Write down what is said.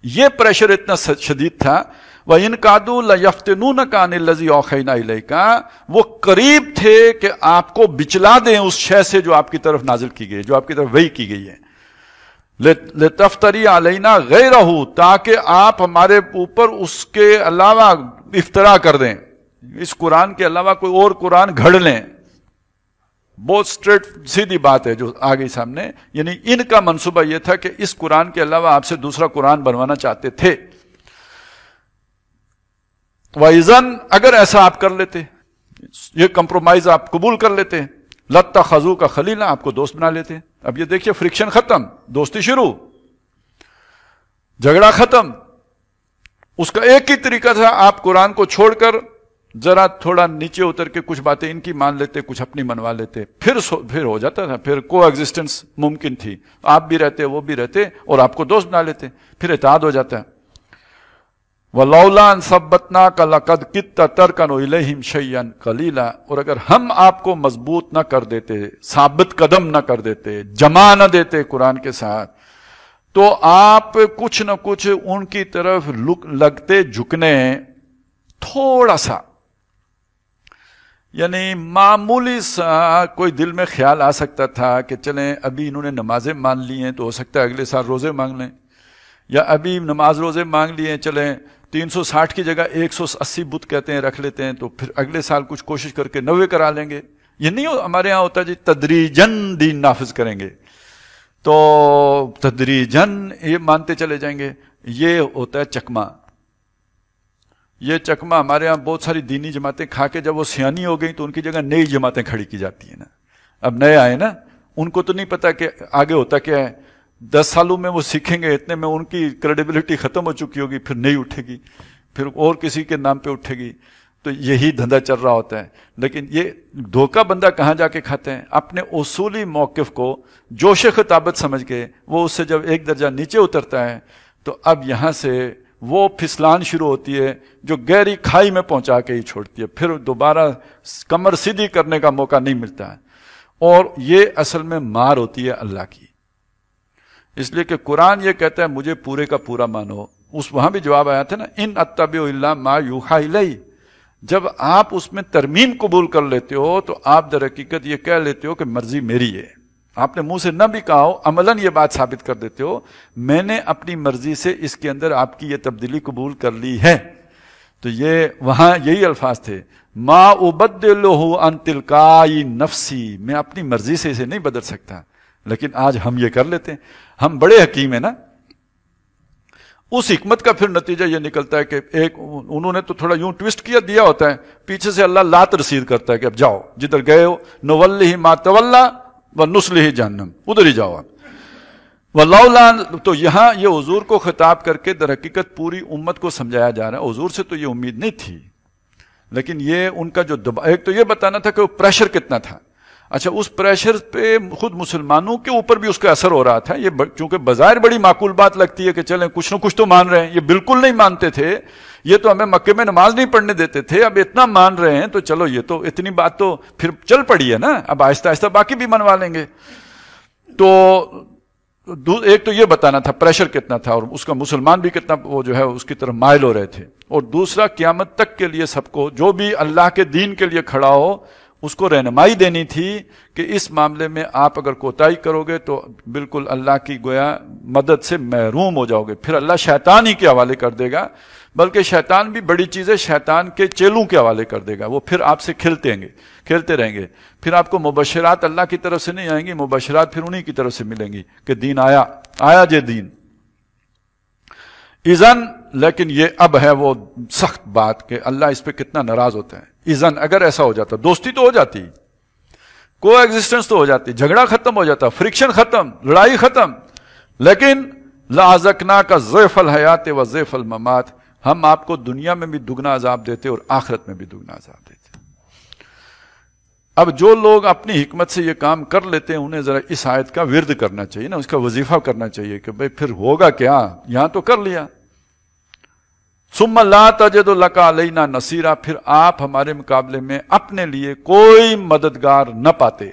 ये प्रेशर इतना शदीद था। वह इन कादू लयफ्तिनूनका अनिल्लज़ी औहैना इलैका, वो करीब थे कि आपको बिचला दें उस शय से जो आपकी तरफ नाजिल की गई है, जो आपकी तरफ वही की गई है। लितफ्तरी अलैना गैरहू, ताकि आप हमारे ऊपर उसके अलावा इफ्तरा कर दें, इस कुरान के अलावा कोई और कुरान घड़ लें। बहुत स्ट्रेट सीधी बात है जो आ गई सामने। यानी इनका मंसूबा यह था कि इस कुरान के अलावा आपसे दूसरा कुरान बनवाना चाहते थे। वाइजन, अगर ऐसा आप कर लेते, ये कंप्रोमाइज आप कबूल कर लेते, लत्ता खजू का खलीला, आपको दोस्त बना लेते। अब ये देखिए, फ्रिक्शन खत्म, दोस्ती शुरू, झगड़ा खत्म। उसका एक ही तरीका था, आप कुरान को छोड़कर जरा थोड़ा नीचे उतर के कुछ बातें इनकी मान लेते, कुछ अपनी मनवा लेते, फिर हो जाता था, फिर को एग्जिस्टेंस मुमकिन थी। आप भी रहते, वो भी रहते, और आपको दोस्त बना लेते, फिर इत्तेहाद हो जाता है। वलौला सब्बतना का लकद कित्ता तरकनु इलैहिम शय्यन कलीला, और अगर हम आपको मजबूत न कर देते, साबित कदम न कर देते, जमा न देते कुरान के साथ, तो आप कुछ न कुछ उनकी तरफ लगते झुकने, थोड़ा सा, यानी मामूली सा कोई दिल में ख्याल आ सकता था कि चलें अभी इन्होंने नमाजें मान ली हैं तो हो सकता है अगले साल रोजे मांग लें, या अभी नमाज रोजे मांग लिए, चलें 360 की जगह 180 बुत कहते हैं रख लेते हैं, तो फिर अगले साल कुछ कोशिश करके 90 करा लेंगे। ये नहीं हमारे यहां होता जी, तदरीजन दीन नाफिज करेंगे, तो तदरीजन ये मानते चले जाएंगे। ये होता है चकमा। ये चकमा हमारे यहां बहुत सारी दीनी जमातें खा के जब वो सियानी हो गई तो उनकी जगह नई जमातें खड़ी की जाती है ना। अब नए आए ना, उनको तो नहीं पता कि आगे होता क्या है। 10 सालों में वो सीखेंगे, इतने में उनकी क्रेडिबिलिटी खत्म हो चुकी होगी, फिर नहीं उठेगी, फिर और किसी के नाम पे उठेगी। तो यही धंधा चल रहा होता है। लेकिन ये धोखा बंदा कहां जाके खाते हैं, अपने उसूली मौकिफ को जोश खिताबत समझ के वो उससे जब एक दर्जा नीचे उतरता है तो अब यहां से वो फिसलान शुरू होती है जो गहरी खाई में पहुंचा के ही छोड़ती है, फिर दोबारा कमर सीधी करने का मौका नहीं मिलता है। और ये असल में मार होती है अल्लाह की। इसलिए कि कुरान ये कहता है मुझे पूरे का पूरा मानो। उस वहां भी जवाब आया था ना, इन अत्तबिउ इल्ला मा यूहा इलैहि। जब आप उसमें तरमीम कबूल कर लेते हो तो आप दर हकीकत ये कह लेते हो कि मर्जी मेरी है। आपने मुंह से न भी कहा हो, अमलन ये बात साबित कर देते हो, मैंने अपनी मर्जी से इसके अंदर आपकी ये तब्दीली कबूल कर ली है। तो ये वहां यही अल्फाज थे, मा उबद्दिलुहु अन तिलकाई नफ्सी, मैं अपनी मर्जी से इसे नहीं बदल सकता। लेकिन आज हम ये कर लेते हैं, हम बड़े हकीम है ना। उस हिकमत का फिर नतीजा ये निकलता है कि एक उन्होंने तो थोड़ा यूं ट्विस्ट किया दिया होता है, पीछे से अल्लाह लात रसीद करता है कि अब जाओ जिधर गए हो, नवल्लिहि मा तवल्ला व नुस्लिहि जहन्नम, उधर ही जाओ आप। वलौला, तो यहां ये हुजूर को खिताब करके दर हकीकत पूरी उम्मत को समझाया जा रहा है। हुजूर से तो ये उम्मीद नहीं थी, लेकिन ये उनका जो दबाव, एक तो ये बताना था कि वो प्रेशर कितना था। अच्छा, उस प्रेशर पे खुद मुसलमानों के ऊपर भी उसका असर हो रहा था। ये चूंकि बाज़ाहिर बड़ी माकूल बात लगती है कि चलें कुछ न कुछ तो मान रहे हैं, ये बिल्कुल नहीं मानते थे। ये तो हमें मक्के में नमाज नहीं पढ़ने देते थे, अब इतना मान रहे हैं तो चलो ये तो इतनी बात तो फिर चल पड़ी है ना, अब आहिस्ता आहिस्ता बाकी भी मनवा लेंगे। तो एक तो ये बताना था प्रेशर कितना था और उसका मुसलमान भी कितना वो जो है उसकी तरफ माइल हो रहे थे। और दूसरा, क़यामत तक के लिए सबको जो भी अल्लाह के दीन के लिए खड़ा हो उसको रहनुमाई देनी थी कि इस मामले में आप अगर कोताही करोगे तो बिल्कुल अल्लाह की गोया मदद से महरूम हो जाओगे। फिर अल्लाह शैतान ही के हवाले कर देगा, बल्कि शैतान भी बड़ी चीजें शैतान के चेलों के हवाले कर देगा। वो फिर आपसे खेलते रहेंगे। फिर आपको मुबशरात अल्लाह की तरफ से नहीं आएंगी, मुबशरात फिर उन्हीं की तरफ से मिलेंगी कि दीन आया जे दीन इज़न। लेकिन ये अब है वो सख्त बात कि अल्लाह इस पे कितना नाराज होता है। इज़न, अगर ऐसा हो जाता, दोस्ती तो हो जाती, को एग्जिस्टेंस तो हो जाती, झगड़ा खत्म हो जाता, फ्रिक्शन खत्म, लड़ाई खत्म। लेकिन लाज़कना का ज़ैफ़ल हयात व ज़ैफ़ल ममात, हम आपको दुनिया में भी दुगना अजाब देते और आखिरत में भी दुगना अजाब देते। अब जो लोग अपनी हिकमत से ये काम कर लेते हैं उन्हें जरा इस आयत का विर्द करना चाहिए ना, उसका वजीफा करना चाहिए कि भाई फिर होगा क्या, यहां तो कर लिया। सुम्मा ला तजिदु लका अलैना नसीरा, फिर आप हमारे मुकाबले में अपने लिए कोई मददगार न पाते।